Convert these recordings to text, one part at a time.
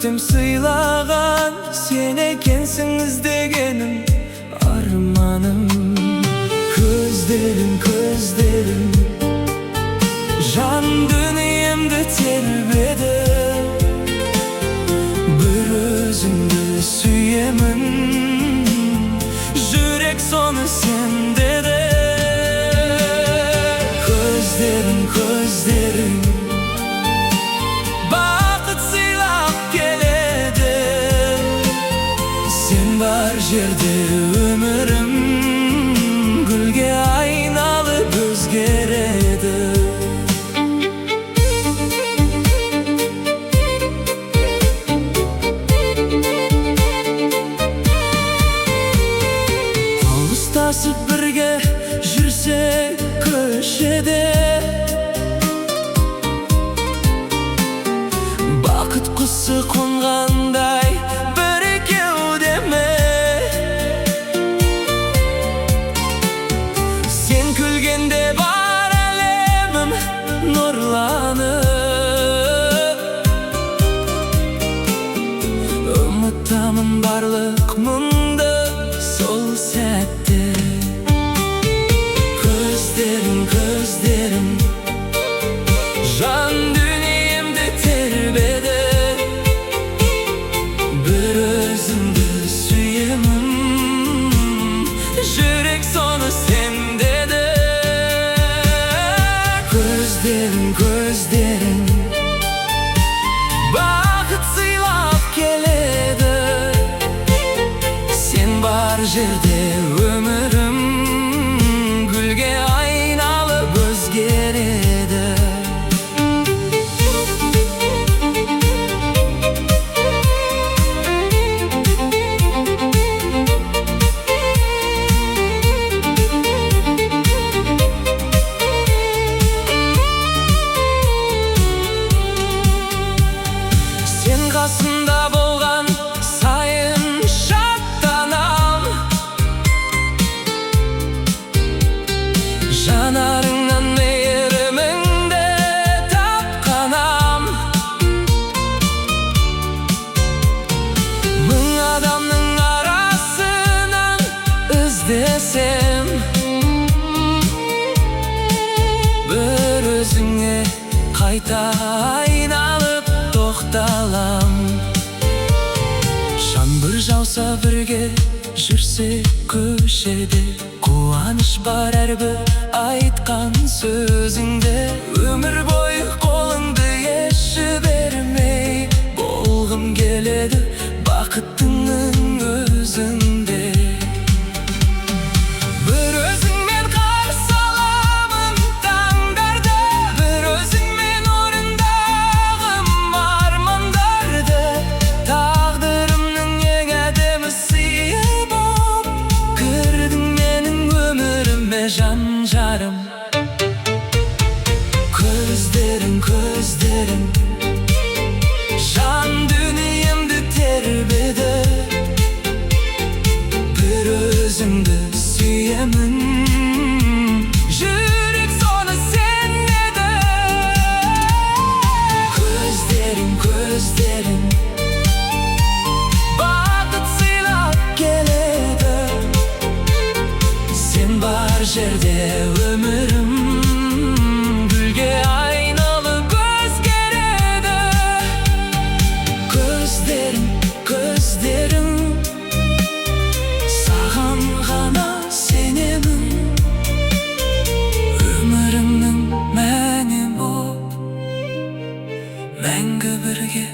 Көктем сыйлаған сен екенсің іздегенім, арманым. Көздерің, көздерің жан дүниемді тербеді. Бір өзіңді сүйемін, жүрек соны сен деді. Көздерің, көздерің бақыт сыйлап келеді. Сен бар жерде өмірім гүлге айналып өзгереді. Алыстасып бірге жүрсек көшеде, бақыт құсы қонғандай бір кеудеме. Сен күлгенде бар әлемім нұрланып, ұмытамын барлық мұңды сол сәтте. Көздерің, көздерің жан дүниемді тербеді. Бір өзіңді сүйемін, жүрек соны сен деді. Көздерің, көздерің бақыт сыйлап келеді. Сен бар жерде өмірім гүлге айналып өзгереді. Сен қасымда болған сайын шаттанам, жанарыңнан мейіріміңді тапқанам. Мың адамның арасынан іздесем, бір өзіңе қайта айналып тоқталам. Жаңбыр жауса бірге жүрсек көшеде, қуаныш бар әрбір айтқан сөзіңде. Өмір бойы қолыңды еш жібермей болғым келеді бақыттыңның өзінде. Бір өзіңмен қарсы аламын таңдарды, бір өзіңмен орындағым армандарды. Тағдырымның ең әдемі сыйы боп кірдің менің өміріме, жан жарым. Көздерің, көздерің жан дүниемді тербеді. Бір өзіңді сүйемін, жүрек соны сен деді. Көздерің, көздерің бақыт сыйлап келеді. Сен бар жерде өмірім гүлге айналып өзгереді. Көздерің, көздерің саған ғана сенемін, өмірімнің мәні боп мәңгі бірге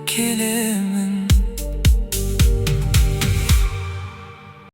келемін.